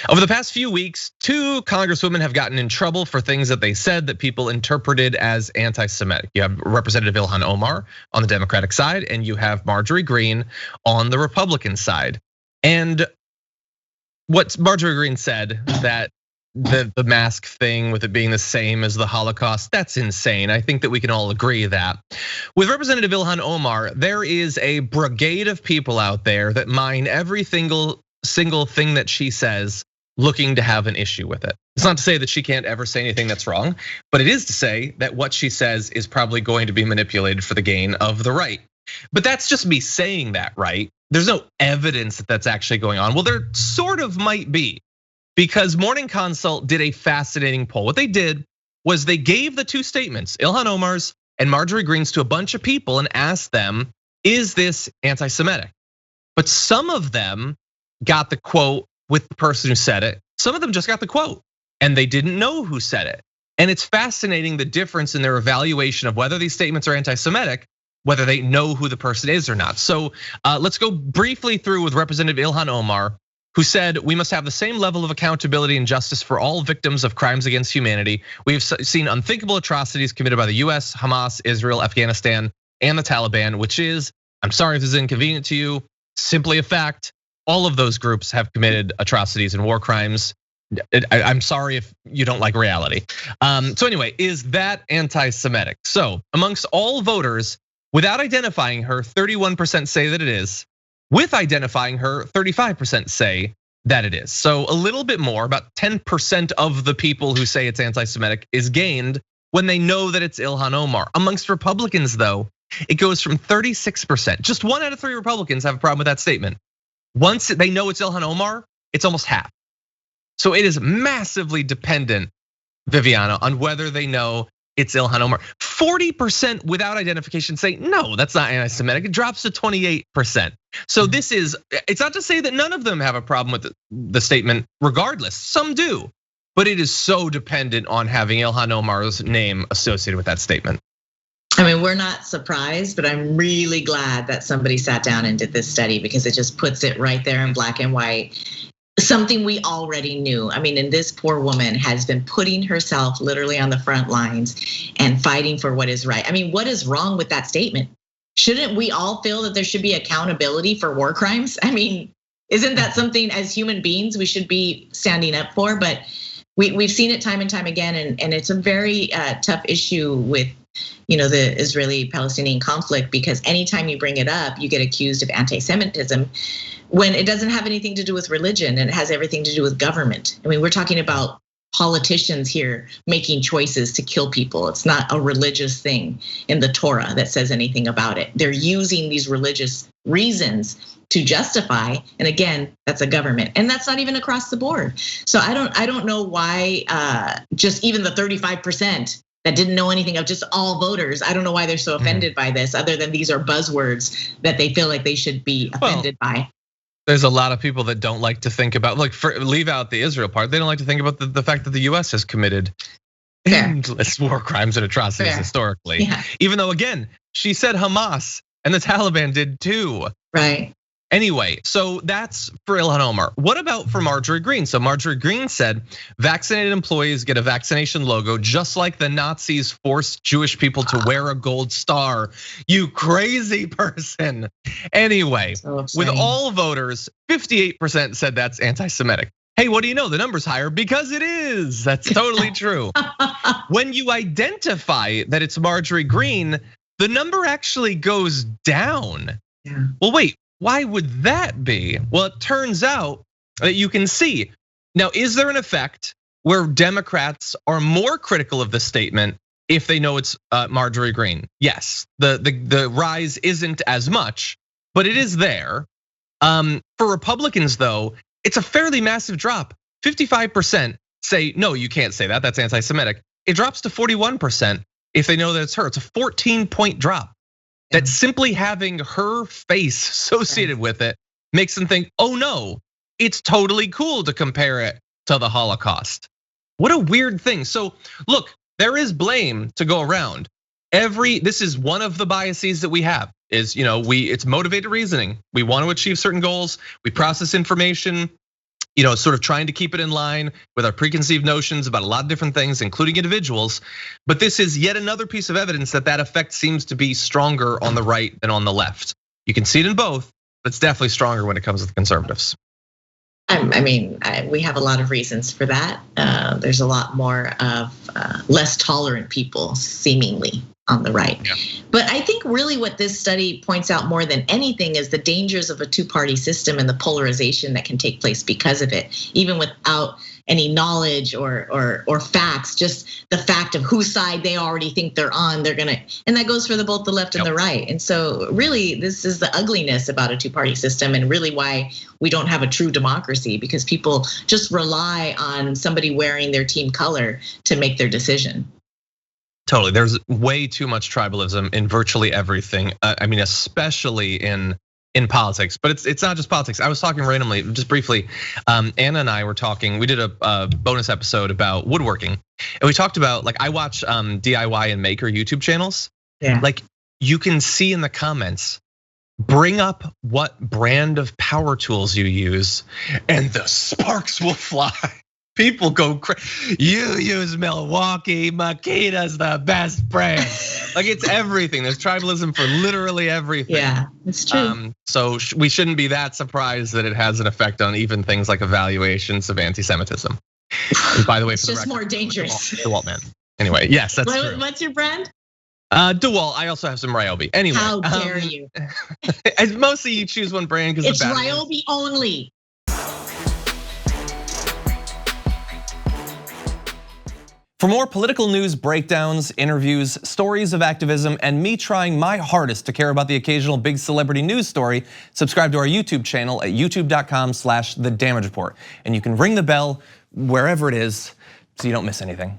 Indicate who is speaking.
Speaker 1: Over the past few weeks, two congresswomen have gotten in trouble for things that they said that people interpreted as anti-Semitic. You have Representative Ilhan Omar on the Democratic side, and you have Marjorie Greene on the Republican side. And what Marjorie Greene said, that the mask thing with it being the same as the Holocaust, that's insane. I think that we can all agree that. With Representative Ilhan Omar, there is a brigade of people out there that mine every single thing that she says, looking to have an issue with it. It's not to say that she can't ever say anything that's wrong, but it is to say that what she says is probably going to be manipulated for the gain of the right. But that's just me saying that, right? There's no evidence that that's actually going on. Well, there sort of might be, because Morning Consult did a fascinating poll. What they did was they gave the two statements, Ilhan Omar's and Marjorie Greene's, to a bunch of people and asked them, is this anti-Semitic? But some of them got the quote with the person who said it. Some of them just got the quote and they didn't know who said it. And it's fascinating the difference in their evaluation of whether these statements are anti-Semitic, whether they know who the person is or not. So let's go briefly through with Representative Ilhan Omar, who said, we must have the same level of accountability and justice for all victims of crimes against humanity. We have seen unthinkable atrocities committed by the US, Hamas, Israel, Afghanistan, and the Taliban, which is, I'm sorry if this is inconvenient to you, simply a fact. All of those groups have committed atrocities and war crimes. I'm sorry if you don't like reality. So anyway, is that anti-Semitic? So amongst all voters, without identifying her, 31% say that it is. With identifying her, 35% say that it is. So a little bit more, about 10% of the people who say it's anti-Semitic is gained when they know that it's Ilhan Omar. Amongst Republicans though, it goes from 36%. Just 1 out of 3 Republicans have a problem with that statement. Once they know it's Ilhan Omar, it's almost half. So it is massively dependent, Viviana, on whether they know it's Ilhan Omar. 40% without identification say, no, that's not anti-Semitic. It drops to 28%. So this is, it's not to say that none of them have a problem with the statement regardless. Some do, but it is so dependent on having Ilhan Omar's name associated with that statement.
Speaker 2: I mean, we're not surprised, but I'm really glad that somebody sat down and did this study because it just puts it right there in black and white. Something we already knew. I mean, and this poor woman has been putting herself literally on the front lines and fighting for what is right. I mean, what is wrong with that statement? Shouldn't we all feel that there should be accountability for war crimes? I mean, isn't that something as human beings we should be standing up for? But we've seen it time and time again, and it's a very tough issue with the Israeli-Palestinian conflict, because anytime you bring it up, you get accused of anti-Semitism when it doesn't have anything to do with religion and it has everything to do with government. I mean, we're talking about politicians here making choices to kill people. It's not a religious thing in the Torah that says anything about it. They're using these religious reasons to justify, and again, that's a government, and that's not even across the board. So I don't know why just even the 35% that didn't know anything of just all voters, I don't know why they're so offended by this, other than these are buzzwords that they feel like they should be offended by.
Speaker 1: There's a lot of people that don't like to think about, leave out the Israel part. They don't like to think about the fact that the US has committed endless war crimes and atrocities historically. Yeah. Even though, again, she said Hamas and the Taliban did too.
Speaker 2: Right.
Speaker 1: Anyway, so that's for Ilhan Omar. What about for Marjorie Greene? So Marjorie Greene said, vaccinated employees get a vaccination logo, just like the Nazis forced Jewish people to wear a gold star. You crazy person. Anyway, with all voters, 58% said that's anti-Semitic. Hey, what do you know? The number's higher because it is. That's totally true. When you identify that it's Marjorie Greene, the number actually goes down.
Speaker 2: Yeah.
Speaker 1: Well, wait. Why would that be? Well, it turns out that you can see. Now, is there an effect where Democrats are more critical of the statement if they know it's Marjorie Greene? Yes, the rise isn't as much, but it is there. For Republicans though, it's a fairly massive drop. 55% say, no, you can't say that, that's anti-Semitic. It drops to 41% if they know that it's her. It's a 14-point drop. That simply having her face associated with it makes them think, oh no, it's totally cool to compare it to the Holocaust. What a weird thing. So look, there is blame to go around. This is one of the biases that we have is, it's motivated reasoning. We want to achieve certain goals, we process information, sort of trying to keep it in line with our preconceived notions about a lot of different things, including individuals. But this is yet another piece of evidence that that effect seems to be stronger on the right than on the left. You can see it in both, but it's definitely stronger when it comes to the conservatives.
Speaker 2: I mean, we have a lot of reasons for that. There's a lot more of less tolerant people, seemingly, on the right. Yeah. But I think really what this study points out more than anything is the dangers of a two-party system and the polarization that can take place because of it, even without any knowledge or facts, just the fact of whose side they already think they're on, and that goes for both the left and the right. And so really this is the ugliness about a two-party system and really why we don't have a true democracy, because people just rely on somebody wearing their team color to make their decision.
Speaker 1: Totally, there's way too much tribalism in virtually everything. I mean, especially in politics, but it's not just politics. I was talking randomly, just briefly. Anna and I were talking. We did a bonus episode about woodworking, and we talked about, like, I watch DIY and maker YouTube channels.
Speaker 2: Yeah.
Speaker 1: Like, you can see in the comments, bring up what brand of power tools you use, and the sparks will fly. People go crazy. You use Milwaukee, Makita's the best brand. Like, it's everything. There's tribalism for literally everything.
Speaker 2: Yeah, it's true.
Speaker 1: So we shouldn't be that surprised that it has an effect on even things like evaluations of anti-Semitism. And by the way,
Speaker 2: it's just more dangerous.
Speaker 1: DeWalt man. Anyway, yes, that's true.
Speaker 2: What's your brand?
Speaker 1: DeWalt. I also have some Ryobi. Anyway,
Speaker 2: how dare you?
Speaker 1: Mostly you choose one brand because
Speaker 2: it's Ryobi only.
Speaker 3: For more political news breakdowns, interviews, stories of activism, and me trying my hardest to care about the occasional big celebrity news story, subscribe to our YouTube channel at youtube.com/thedamagereport. And you can ring the bell wherever it is so you don't miss anything.